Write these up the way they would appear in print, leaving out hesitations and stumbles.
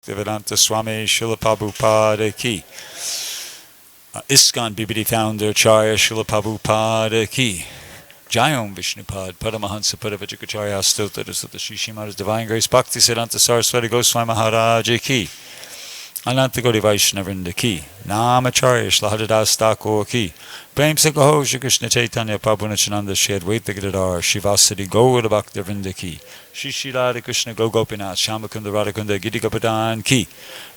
Bhaktivedanta Swami Srila Prabhupada ki. ISKCON BBD founder Charya Srila Prabhupada ki. Jayom Vishnupad Paramahansa Padavajikacharya Stota Sutta Shri Srimad Divine Grace Bhakti Siddhanta Saraswati Goswami Maharaja ki. Ananta Gauri Vaishnavrinda ki. Namacharya Shlahadadas Thakur ki. Prem Sakaho Shri Krishna Chaitanya Prabhu Nityananda Shri Advaita Gadadhar Shivasadi Gaura Bhakta Vrinda ki. Shri Shri Radha Krishna Gopinath Shamakunda Radhakunda Giri Gopadan ki.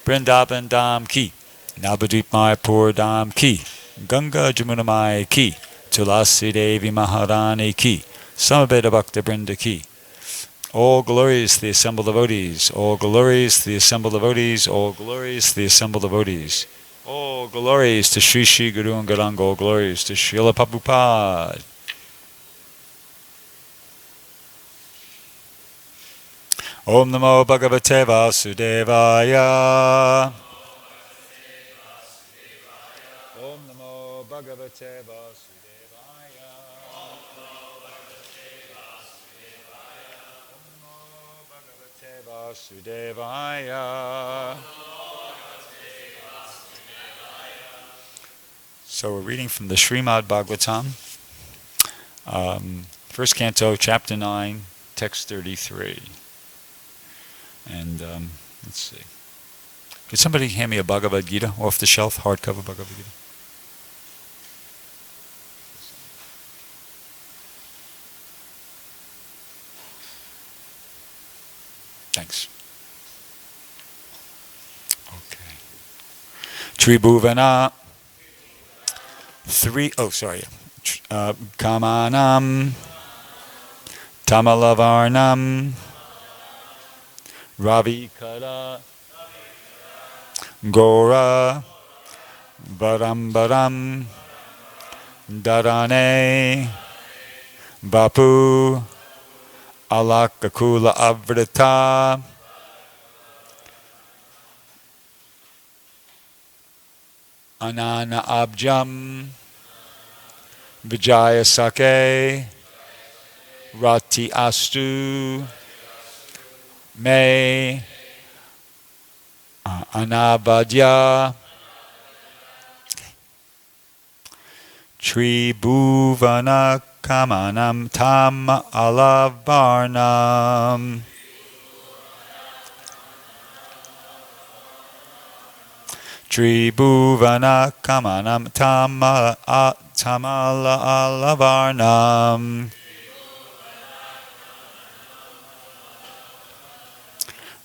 Vrindavan Dham ki. Navadvip Mayapur Dham ki. Ganga Jamuna Mai ki. Tulasi Devi Maharani ki. Samaveda Bhakta Vrinda ki. All glories to the assembled devotees, all glories to the assembled devotees, all glories to the assembled devotees. All glories to Sri Sri Guru and Gauranga, all glories to Srila Prabhupada. Om Namo Bhagavate Vasudevaya. Om Namo Bhagavate Vasudevaya. Vasudevaya. So we're reading from the Srimad Bhagavatam, first canto, chapter 9, text 33. And let's see. Could somebody hand me a Bhagavad Gita off the shelf, hardcover Bhagavad Gita? Thanks. Okay. Tribhuvana. Kamanam. Tamalavarnam. Ravikara. Gora. Varambaram. Dharane. Bapu. Alakakula Avrita. Anana Abjam. Vijaya Sake. Rati Astu. Me. Anabhadya. Tribhuvana Kamanam Tam Alavarnam. Tribhuvana Kamanam Tamala Alavarnam.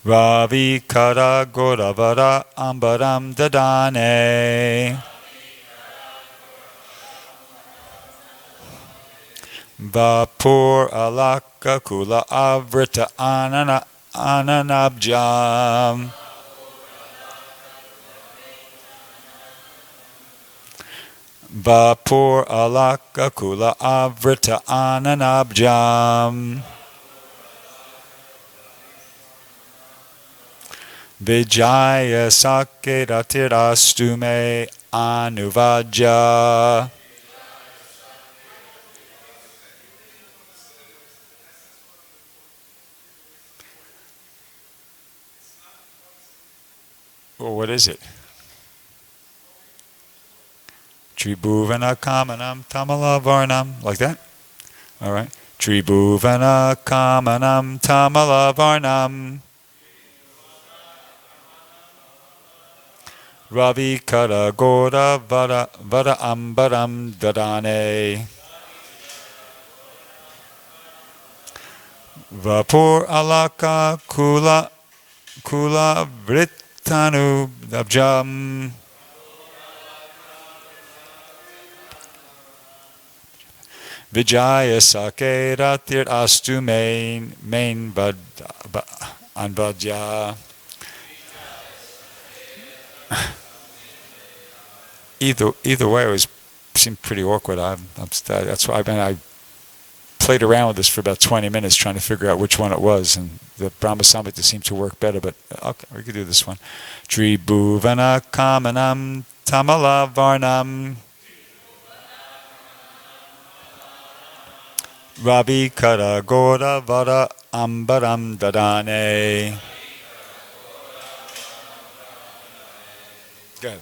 Ravikara Goravara Ambaram Dadane. Vapur alaka kula avrita ananabjam. Vapur alaka kula avrita ananabjam. Vijaya sakedratirastu me anuvajya. Well, what is it? Tribhuvana Kamanam Tamalavarnam. Like that? All right. Tribhuvana Kamanam Tamalavarnam. Ravikara Gora Vara Ambaram Dadane. Vapur Alaka Kula Vritanu Abjam. Vijaya Sakera Tir Astu Main Anvadya. Either way, it seemed pretty awkward. That's why I played around with this for about 20 minutes trying to figure out which one it was, and the Brahma Samhita seemed to work better, but okay, we could do this one. Tribhuvana Kamanam Tamalavarnam. Ravikara Gora Vara Ambaram Dadane. Go ahead.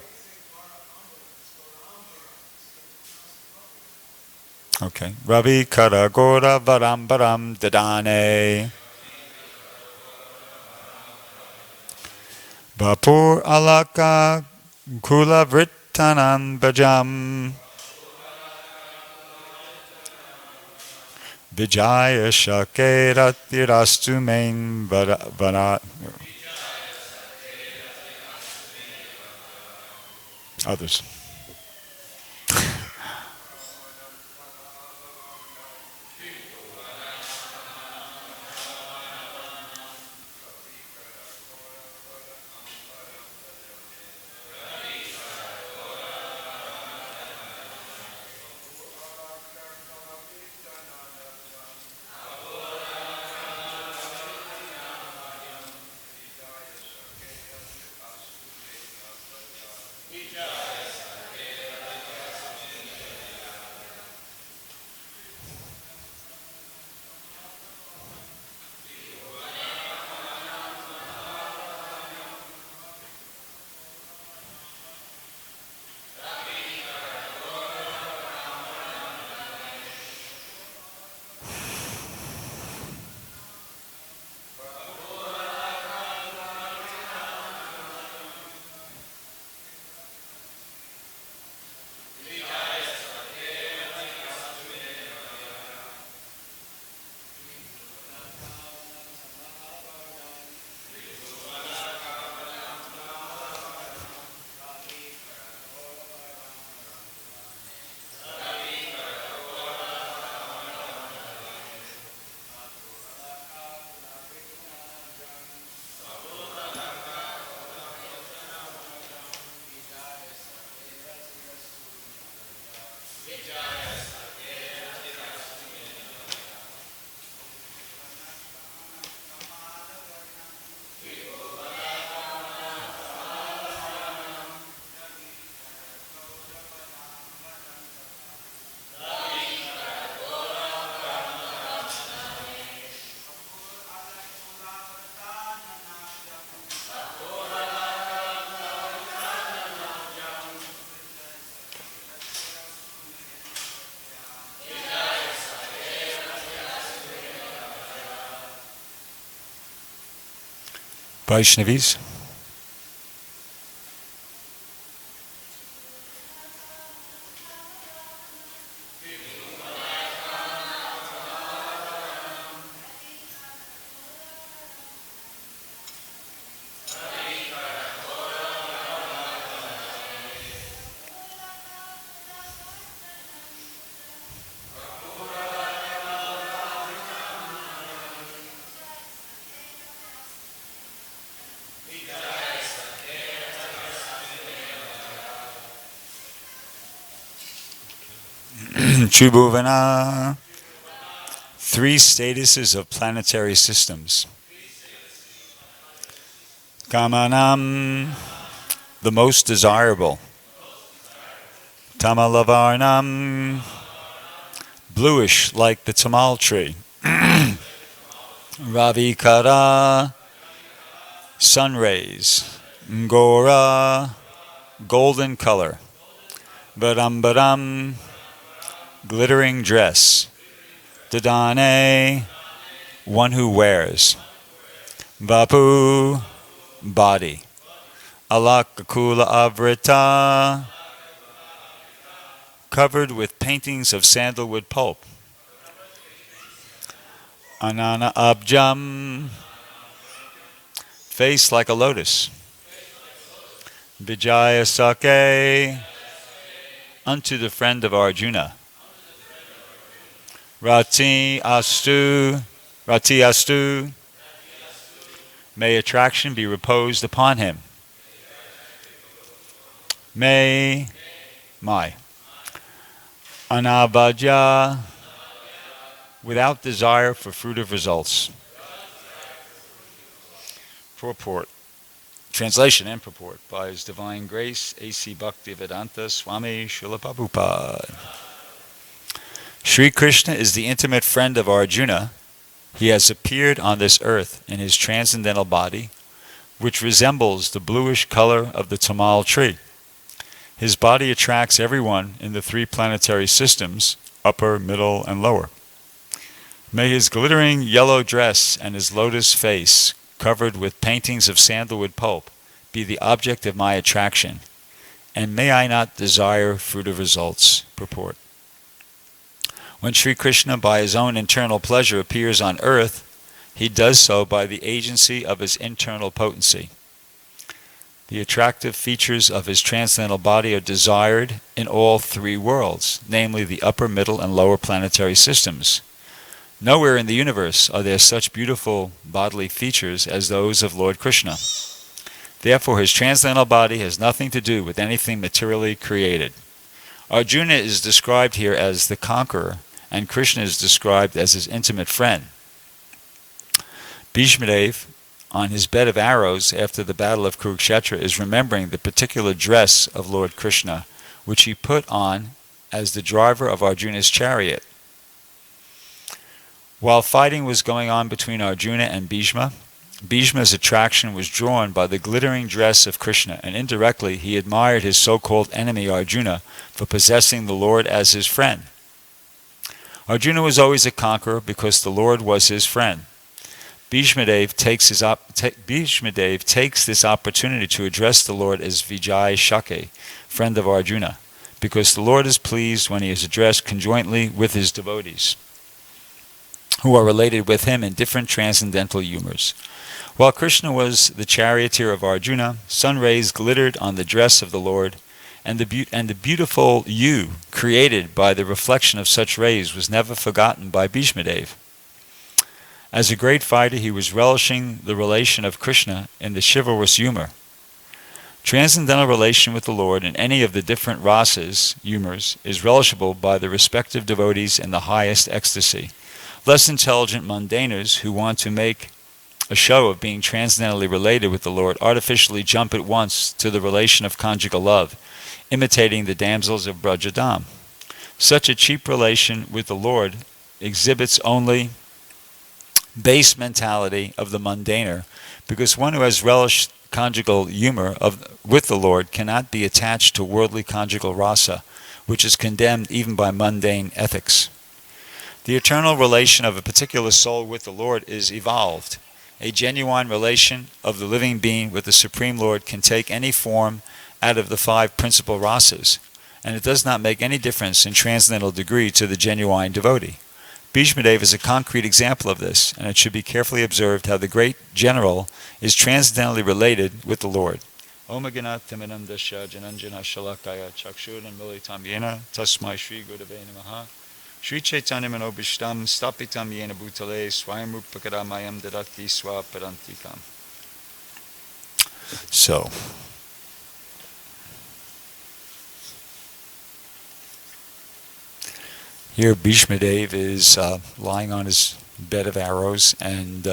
Okay. Ravi Karagora Varam Varam Dadane. Vapur Alaka Kula Vrittanan Bajam. Vijaya Shakera Tirastu Main Vana. Others. Vaishnavis. Tribhuvana. Three statuses of planetary systems. Kamanam, the most desirable. Tamalavarnam, bluish like the tamal tree. Ravikara, sun rays. Ngora, golden color. Varambaram, glittering dress. Dadane, one who wears. Vapu, body. Alakakula avrita, covered with paintings of sandalwood pulp. Anana abjam, face like a lotus. Vijaya sake, unto the friend of Arjuna. Rati astu, may attraction be reposed upon him. My. Anabhajya, without desire for fruitive results. Purport. Translation and purport by His Divine Grace, A.C. Bhaktivedanta Swami Srila Prabhupada. Sri Krishna is the intimate friend of Arjuna. He has appeared on this earth in his transcendental body, which resembles the bluish color of the tamal tree. His body attracts everyone in the 3 planetary systems, upper, middle, and lower. May his glittering yellow dress and his lotus face, covered with paintings of sandalwood pulp, be the object of my attraction, and may I not desire fruitive results. Purport. When Sri Krishna by his own internal pleasure appears on earth, he does so by the agency of his internal potency. The attractive features of his transcendental body are desired in all 3 worlds, namely the upper, middle, and lower planetary systems. Nowhere in the universe are there such beautiful bodily features as those of Lord Krishna. Therefore, his transcendental body has nothing to do with anything materially created. Arjuna is described here as the conqueror, and Krishna is described as his intimate friend. Bhishmadev, on his bed of arrows after the battle of Kurukshetra, is remembering the particular dress of Lord Krishna, which he put on as the driver of Arjuna's chariot. While fighting was going on between Arjuna and Bhishma, Bhishma's attraction was drawn by the glittering dress of Krishna, and indirectly he admired his so-called enemy Arjuna for possessing the Lord as his friend. Arjuna was always a conqueror because the Lord was his friend. Bhishmadev takes this opportunity to address the Lord as Vijay Shake, friend of Arjuna, because the Lord is pleased when he is addressed conjointly with his devotees, who are related with him in different transcendental humors. While Krishna was the charioteer of Arjuna, sun rays glittered on the dress of the Lord, and the beautiful hue created by the reflection of such rays was never forgotten by Bhishmadev. As a great fighter, he was relishing the relation of Krishna in the chivalrous humor. Transcendental relation with the Lord in any of the different rasas, humors, is relishable by the respective devotees in the highest ecstasy. Less intelligent mundaners who want to make a show of being transcendentally related with the Lord artificially jump at once to the relation of conjugal love, imitating the damsels of Brajadam. Such a cheap relation with the Lord exhibits only base mentality of the mundaner, because one who has relished conjugal humor with the Lord cannot be attached to worldly conjugal rasa, which is condemned even by mundane ethics. The eternal relation of a particular soul with the Lord is evolved. A genuine relation of the living being with the Supreme Lord can take any form out of the 5 principal rasas, and it does not make any difference in transcendental degree to the genuine devotee. Bhishmadev is a concrete example of this, and it should be carefully observed how the great general is transcendentally related with the Lord. Om Ganat Timanam Dasya Jananjana Shalakaya Chakshuran Militam Yena Tasmai Shri Gurave Namaha Shri Chaitanya Manobishtam Stapitam Yena Bhutale Swayam Rupakaramayam Dadati Swaparantikam. So, here Bhishmadev is lying on his bed of arrows, and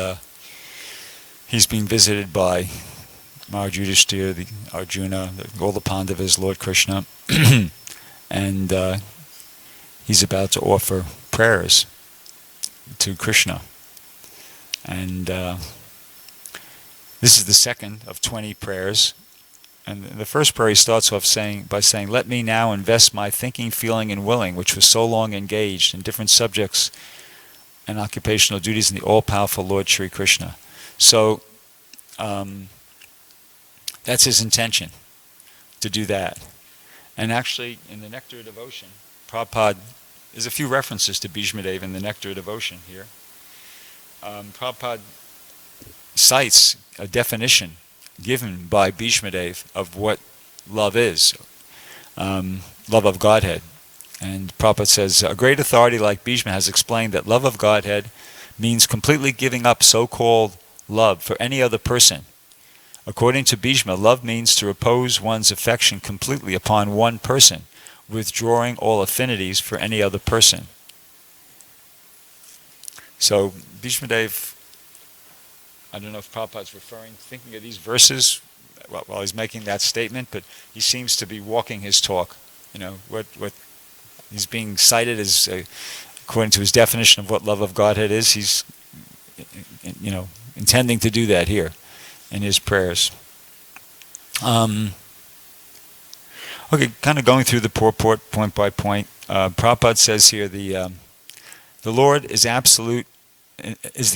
he's being visited by Maharaj Yudhishthira, the Arjuna, all the Pandavas, Lord Krishna, and he's about to offer prayers to Krishna. And this is the second of 20 prayers. And the first prayer he starts off by saying, "Let me now invest my thinking, feeling, and willing, which was so long engaged in different subjects and occupational duties in the all-powerful Lord Sri Krishna." So that's his intention, to do that. And actually, in the Nectar of Devotion, Prabhupada, there's a few references to Bhishmadev in the Nectar of Devotion here. Prabhupada cites a definition given by Bhishmadev of what love is, love of Godhead. And Prabhupada says, a great authority like Bhishma has explained that love of Godhead means completely giving up so-called love for any other person. According to Bhishma, love means to repose one's affection completely upon one person, withdrawing all affinities for any other person. So Bhishmadev, I don't know if Prabhupada's thinking of these verses while he's making that statement, but he seems to be walking his talk. You know, what he's being cited as, according to his definition of what love of Godhead is, he's, intending to do that here. in his prayers. Okay, kind of going through the purport point by point. Prabhupada says here the Lord is the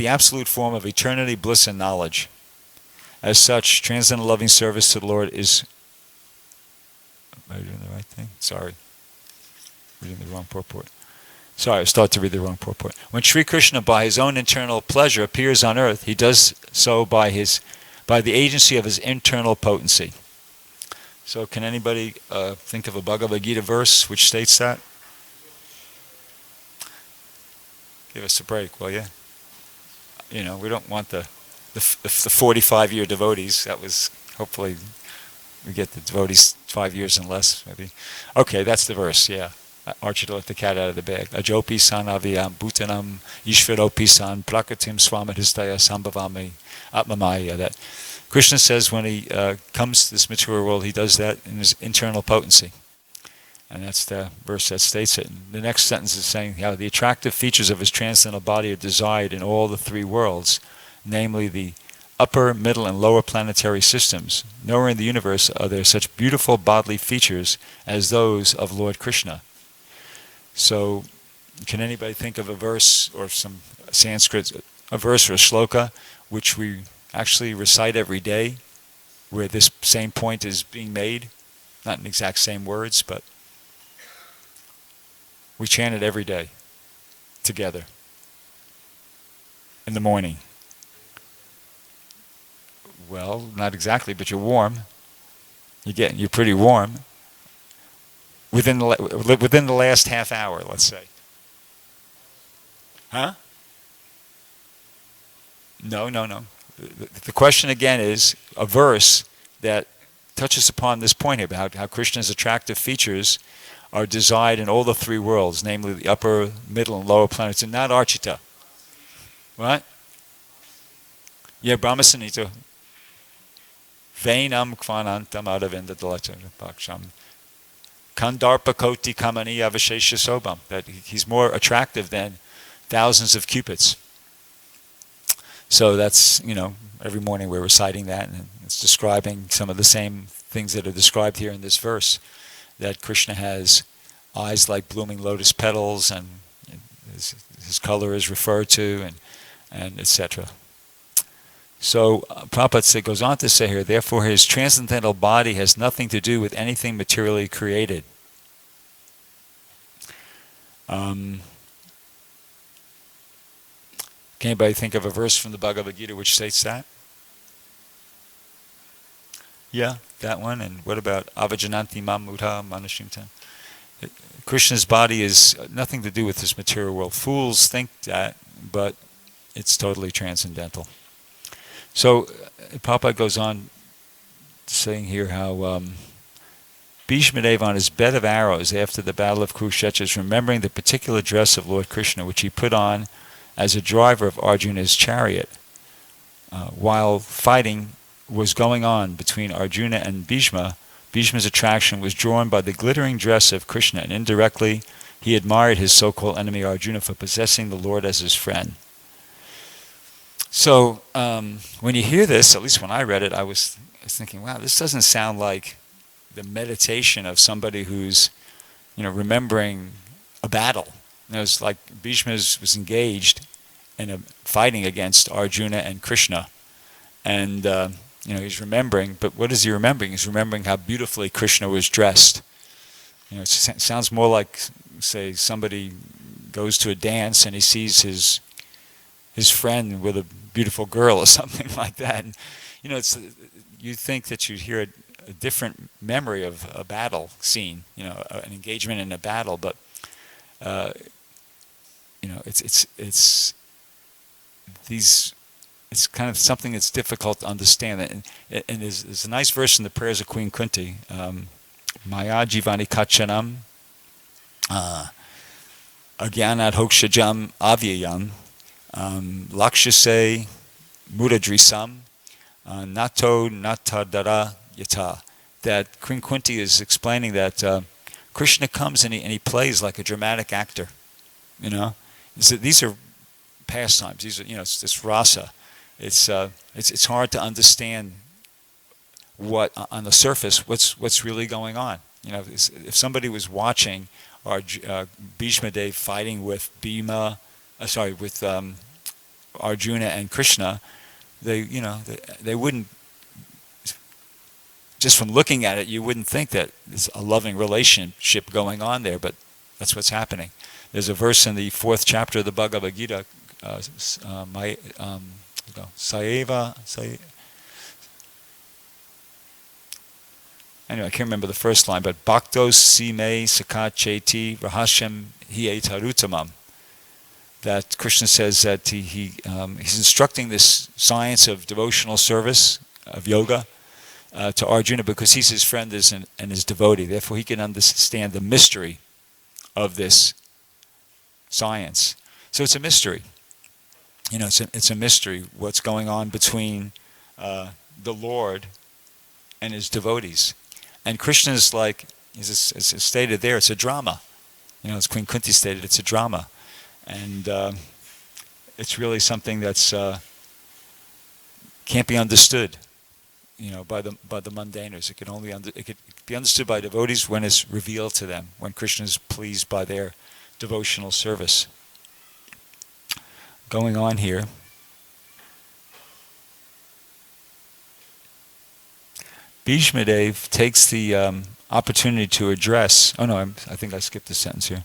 absolute form of eternity, bliss, and knowledge. As such, transcendental loving service to the Lord is... Am I doing the right thing? Sorry. Reading the wrong purport. Sorry, I started to read the wrong purport. When Sri Krishna, by his own internal pleasure, appears on earth, he does so by the agency of his internal potency. So can anybody think of a Bhagavad Gita verse which states that? Give us a break, will you? You know, we don't want the 45-year devotees. That was, hopefully, we get the devotees 5 years and less, maybe. Okay, that's the verse, yeah. Archer to let the cat out of the bag. Ajopi san aviyam bhutanam ishvaropi san prakatim swamadhistaya sambhavami atmamaya. That Krishna says when he comes to this material world, he does that in his internal potency. And that's the verse that states it. And the next sentence is saying how the attractive features of his transcendental body are desired in all the three worlds, namely the upper, middle, and lower planetary systems. Nowhere in the universe are there such beautiful bodily features as those of Lord Krishna. So, can anybody think of a verse or some Sanskrit, a verse or a shloka, which we actually recite every day, where this same point is being made? Not in exact same words, but we chant it every day, together, in the morning. Well, not exactly, but you're warm. You're pretty warm. Within the last half hour, let's say. Huh? No. The question again is a verse that touches upon this point about how Krishna's attractive features are desired in all the three worlds, namely the upper, middle, and lower planets, and not Archita. What? Yeah, Brahmasanita. Vainam kvanantam adavinda dalacham. Kandarpa koti kamani avashesha sobam. That he's more attractive than thousands of cupids. So that's, every morning we're reciting that, and it's describing some of the same things that are described here in this verse. That Krishna has eyes like blooming lotus petals, and his color is referred to, and etc. So Prabhupada goes on to say here, therefore his transcendental body has nothing to do with anything materially created. Can anybody think of a verse from the Bhagavad Gita which states that? Yeah, that one. And what about Avajananti Mamudha Manashimta? Krishna's body is nothing to do with this material world. Fools think that, but it's totally transcendental. So Prabhupada goes on saying here how Bhishma Deva on his bed of arrows after the battle of Kurukshetra is remembering the particular dress of Lord Krishna which he put on as a driver of Arjuna's chariot while fighting was going on between Arjuna and Bhishma. Bhishma's attraction was drawn by the glittering dress of Krishna, and indirectly he admired his so-called enemy Arjuna for possessing the Lord as his friend. So when you hear this, at least when I read it, I was thinking, wow, this doesn't sound like the meditation of somebody who's, remembering a battle. It was like Bhishma was engaged in a fighting against Arjuna and Krishna, and he's remembering. But what is he remembering? He's remembering how beautifully Krishna was dressed. It sounds more like, say, somebody goes to a dance and he sees his friend with a beautiful girl or something like that. And, you think that you'd hear a different memory of a battle scene, an engagement in a battle, but it's kind of something that's difficult to understand. And there's a nice verse in the prayers of Queen Kunti, Maya Jivani Kachanam Agyanat Hokshajam Avyayam Lakshase Mudadrisam Nato Natadara Yata. That Queen Kunti is explaining that Krishna comes and he plays like a dramatic actor. So these are pastimes. These are, it's this rasa. It's hard to understand what on the surface what's really going on. If somebody was watching Bhishma Dev fighting with Arjuna and Krishna, they wouldn't, just from looking at it, you wouldn't think that there's a loving relationship going on there, but that's what's happening. There's a verse in the 4th chapter of the Bhagavad Gita, anyway, I can't remember the first line, but Bhaktos sime sakat cheti rahashyam hietarutamam. That Krishna says that he's instructing this science of devotional service, of yoga, to Arjuna because he's his friend and his devotee. Therefore, he can understand the mystery of this science. So it's a mystery. It's a mystery what's going on between the Lord and his devotees. And Krishna is like, as stated there, it's a drama. As Queen Kunti stated, it's a drama. And it's really something that's can't be understood, by the mundaners. It could be understood by devotees when it's revealed to them, when Krishna is pleased by their devotional service. Going on here. Bhishma Dev takes the opportunity to address. Oh no, I think I skipped a sentence here.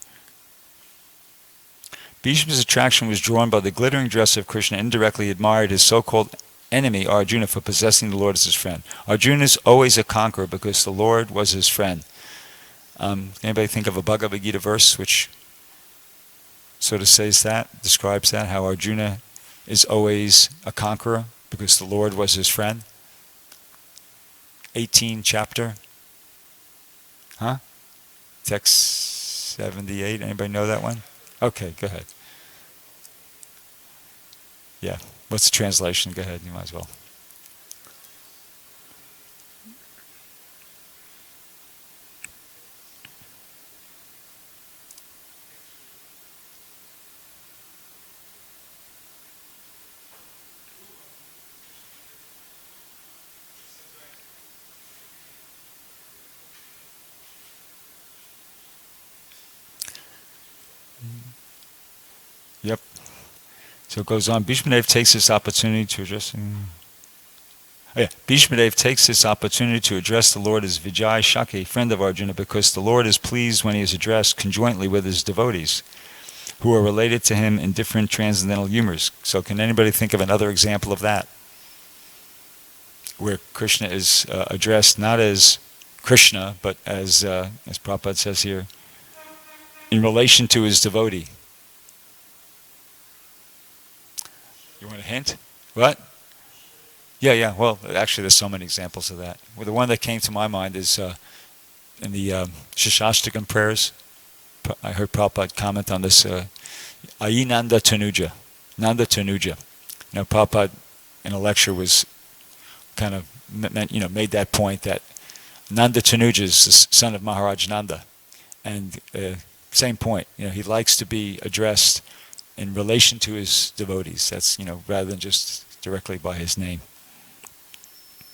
Bhishma's attraction was drawn by the glittering dress of Krishna, and indirectly admired his so-called enemy Arjuna for possessing the Lord as his friend. Arjuna is always a conqueror because the Lord was his friend. Anybody think of a Bhagavad Gita verse which sort of says that, describes that, how Arjuna is always a conqueror because the Lord was his friend? 18 chapter. Text 78. Anybody know that one? Okay, go ahead. Yeah. What's the translation? Go ahead. You might as well. Yep. So it goes on. Bhishma Dev takes this opportunity to address. Bhishma Dev takes this opportunity to address the Lord as Vijay Shaki, friend of Arjuna, because the Lord is pleased when he is addressed conjointly with his devotees, who are related to him in different transcendental humors. So can anybody think of another example of that, where Krishna is addressed not as Krishna, but as Prabhupada says here, in relation to his devotee? You want a hint? What? Yeah. Well, actually, there's so many examples of that. Well, the one that came to my mind is in the Shashastakam prayers. I heard Prabhupada comment on this. Ayi Nanda Tanuja. Nanda Tanuja. Prabhupada in a lecture was kind of made that point that Nanda Tanuja is the son of Maharaj Nanda. And same point. He likes to be addressed in relation to his devotees. That's, rather than just directly by his name.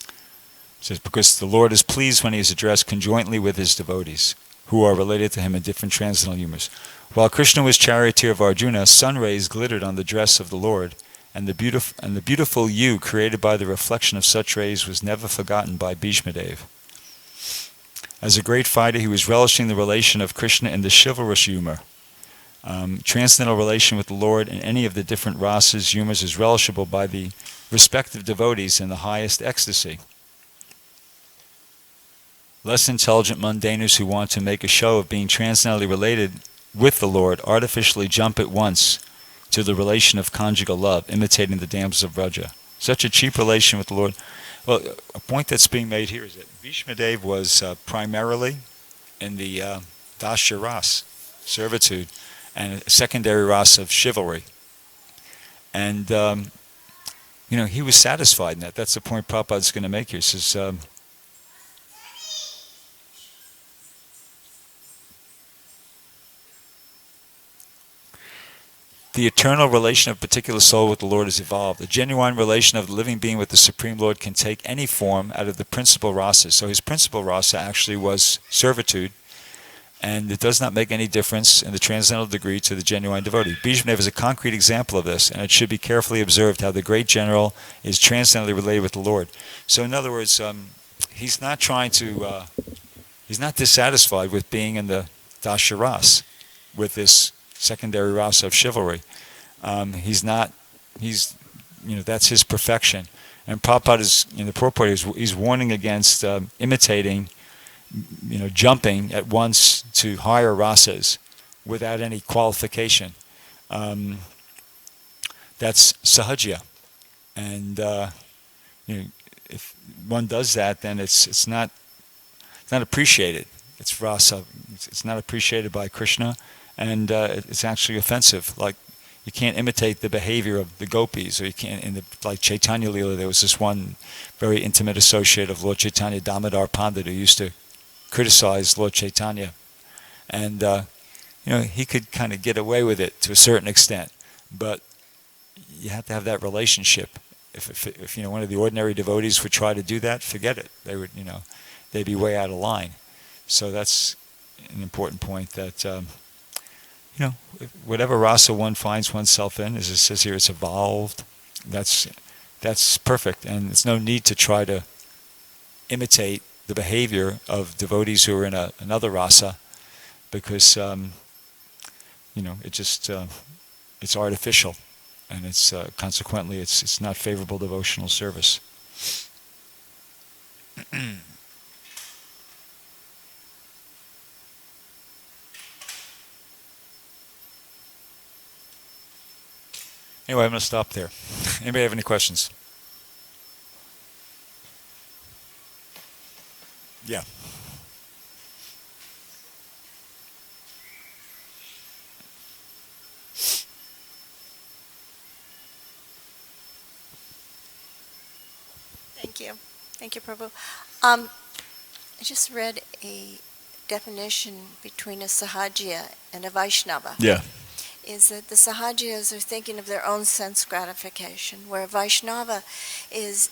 It says, because the Lord is pleased when he is addressed conjointly with his devotees, who are related to him in different transcendental humors. While Krishna was charioteer of Arjuna, sun rays glittered on the dress of the Lord, and the beautiful hue created by the reflection of such rays was never forgotten by Bhishma Dev. As a great fighter, he was relishing the relation of Krishna in the chivalrous humor. Transcendental relation with the Lord in any of the different rasas, humors, is relishable by the respective devotees in the highest ecstasy. Less intelligent mundaners who want to make a show of being transcendentally related with the Lord artificially jump at once to the relation of conjugal love, imitating the damsels of Vraja. Such a cheap relation with the Lord. Well, a point that's being made here is that Bhishma Dev was primarily in the Dasya Ras, servitude, and a secondary ras of chivalry. And, he was satisfied in that. That's the point Prabhupada's going to make here. He says, the eternal relation of a particular soul with the Lord is evolved. The genuine relation of the living being with the Supreme Lord can take any form out of the principal rasa. So his principal rasa actually was servitude, and it does not make any difference in the transcendental degree to the genuine devotee. Bhishmadev is a concrete example of this, and it should be carefully observed how the great general is transcendently related with the Lord. So in other words, he's not trying to, he's not dissatisfied with being in the dasharas, with this secondary rasa of chivalry. That's his perfection. And Prabhupada he's warning against imitating, jumping at once to higher rasas without any qualification. That's sahajya. And if one does that, then it's not appreciated. It's rasa. It's not appreciated by Krishna, and it's actually offensive. Like, you can't imitate the behavior of the gopis, or you can't. Like Chaitanya Lila, there was this one very intimate associate of Lord Chaitanya, Damodar Pandit, who used to criticize Lord Chaitanya, and he could kind of get away with it to a certain extent, but you have to have that relationship. If one of the ordinary devotees would try to do that, forget it. They would, they'd be way out of line. So that's an important point, that whatever rasa one finds oneself in, as it says here, it's evolved. That's perfect, and there's no need to try to imitate the behavior of devotees who are in another rasa, because it's artificial, and it's consequently it's not favorable devotional service. Anyway, I'm going to stop there. Anybody have any questions? Yeah. Thank you. Thank you, Prabhu. I just read a definition between a Sahajya and a Vaishnava. Yeah. Is that the Sahajyas are thinking of their own sense gratification, where a Vaishnava is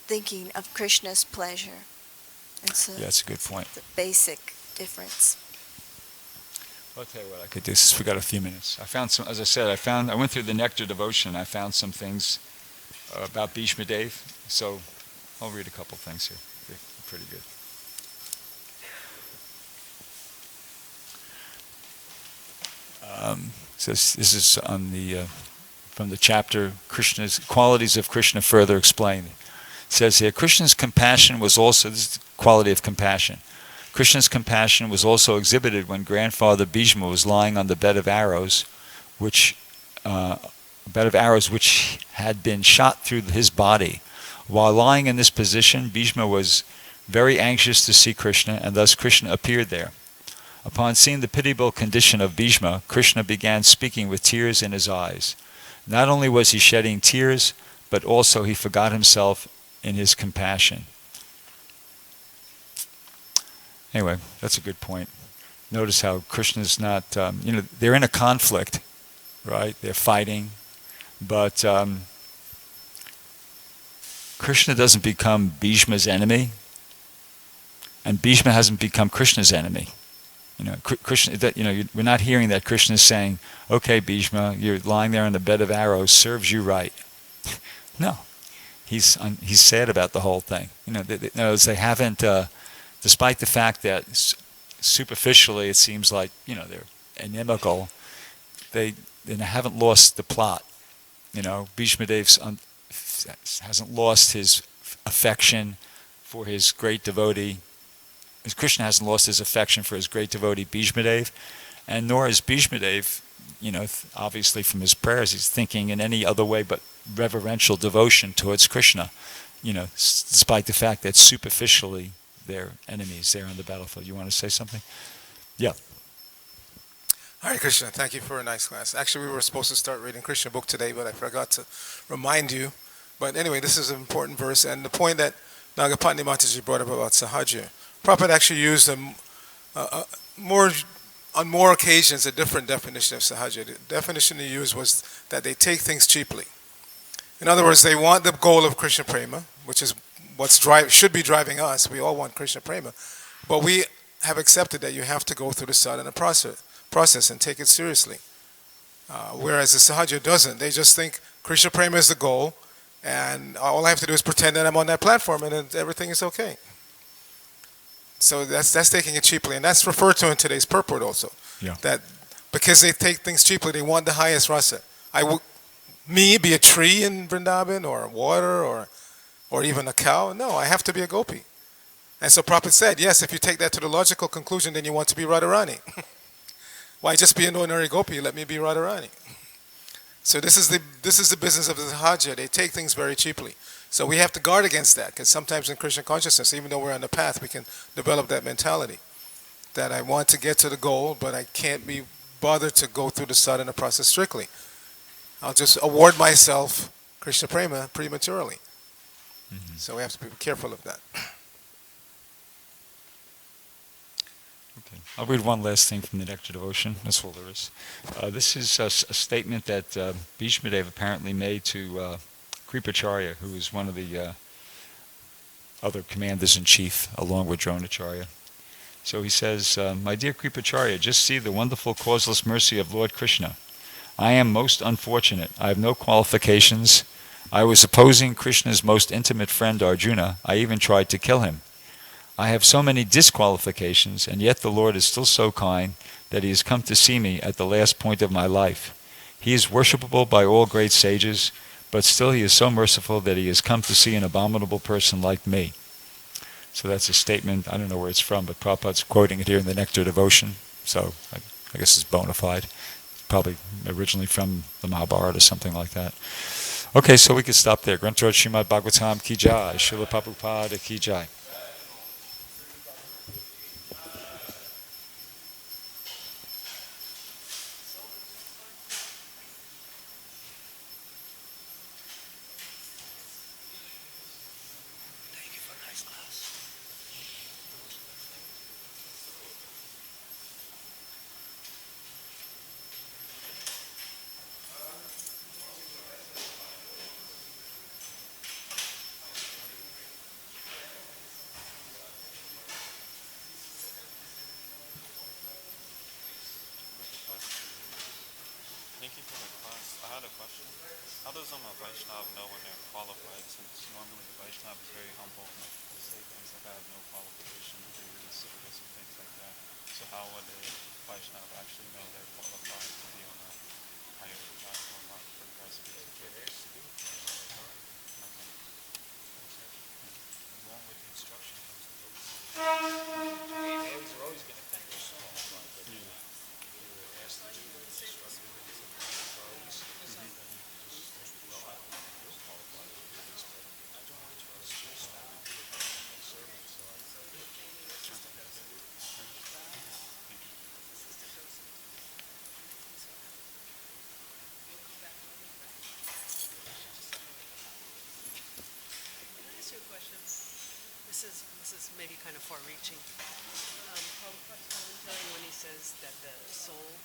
thinking of Krishna's pleasure. And so that's a good point. The basic difference. Well, I'll tell you what I could do, since we got a few minutes. I found some, as I said, I went through the Nectar Devotion, and I found some things about Bhishma Dev, so I'll read a couple things here. They're pretty good. So this is on from the chapter Krishna's qualities of Krishna further explained. It says here, Krishna's compassion was also, this is the quality of compassion. Krishna's compassion was also exhibited when grandfather Bhishma was lying on the bed of arrows, which had been shot through his body. While lying in this position, Bhishma was very anxious to see Krishna, and thus Krishna appeared there. Upon seeing the pitiable condition of Bhishma, Krishna began speaking with tears in his eyes. Not only was he shedding tears, but also he forgot himself in his compassion. Anyway, that's a good point. Notice how Krishna's not, they're in a conflict, right? They're fighting, but Krishna doesn't become Bhishma's enemy, and Bhishma hasn't become Krishna's enemy. Krishna. We're not hearing that Krishna is saying, "Okay, Bhishma, you're lying there on the bed of arrows. Serves you right." No, he's sad about the whole thing. They haven't, despite the fact that superficially it seems like they're inimical. They haven't lost the plot. Bhishma Dev hasn't lost his affection for his great devotee. Krishna hasn't lost his affection for his great devotee Bhishma Dev, and nor is Bhishma Dev, obviously from his prayers, he's thinking in any other way but reverential devotion towards Krishna, despite the fact that superficially they're enemies there on the battlefield. You want to say something? Yeah. Hare Krishna, thank you for a nice class. Actually, we were supposed to start reading Krishna book today, but I forgot to remind you. But anyway, this is an important verse, and the point that Nagapatni Mataji brought up about Sahajya, Prabhupada actually used a more on more occasions a different definition of sahaja. The definition they used was that they take things cheaply. In other words, they want the goal of Krishna Prema, which is should be driving us. We all want Krishna Prema. But we have accepted that you have to go through the sadhana process and take it seriously. Whereas the sahaja doesn't. They just think Krishna Prema is the goal, and all I have to do is pretend that I'm on that platform, and then everything is okay. So that's taking it cheaply, and that's referred to in today's purport also. Yeah. That because they take things cheaply, they want the highest rasa. Me be a tree in Vrindavan, or water, or even a cow? No, I have to be a gopi. And so Prabhupada said, yes, if you take that to the logical conclusion, then you want to be Radharani. Why just be an ordinary gopi? Let me be Radharani. So this is the business of the sahaja. They take things very cheaply. So we have to guard against that, because sometimes in Krishna consciousness, even though we're on the path, we can develop that mentality that I want to get to the goal, but I can't be bothered to go through the sadhana process strictly. I'll just award myself Krishna Prema prematurely. Mm-hmm. So we have to be careful of that. Okay. I'll read one last thing from the Nectar Devotion. That's all there is. This is a statement that Bhishmadev apparently made to Kripacharya, who is one of the other commanders-in-chief, along with Dronacharya. So he says, "My dear Kripacharya, just see the wonderful causeless mercy of Lord Krishna. I am most unfortunate. I have no qualifications. I was opposing Krishna's most intimate friend Arjuna. I even tried to kill him. I have so many disqualifications, and yet the Lord is still so kind that he has come to see me at the last point of my life. He is worshipable by all great sages, but still he is so merciful that he has come to see an abominable person like me." So that's a statement. I don't know where it's from, but Prabhupada's quoting it here in the Nectar Devotion. So I guess it's bona fide. Probably originally from the Mahabharata or something like that. Okay, so we can stop there. Grantaraj Srimad Bhagavatam ki jai, Srila Prabhupada ki jai. Thank you for the class. I had a question. How does a Vaishnava know when they're qualified, since normally the Vaishnava is very humble and they say things like, I have no qualification to do this or this and things like that. So how would a Vaishnava actually know they're qualified to be on a higher platform or progressive teachers? Along with the instruction comes the devotees are always going to think they're qualified, but you were asked to do the instruction with the authorities, then you can just think, well, I feel qualified to do this, but I don't want to trust just how to do it. I'm a servant, so I do it. Something like that. Can I ask you a question? This is maybe kind of far-reaching. Prabhupada's commentary when he says that the soul,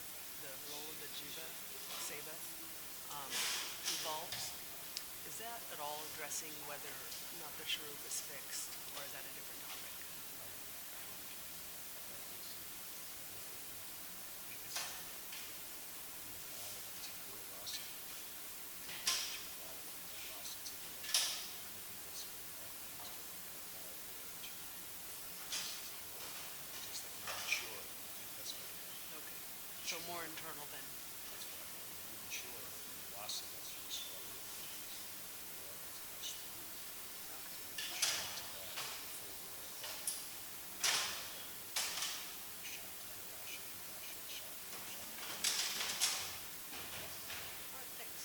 the role of the jiva, seva, evolves, is that at all addressing whether or not the shrup is fixed, or is that a different topic? Okay, so more internal than. All right, thanks.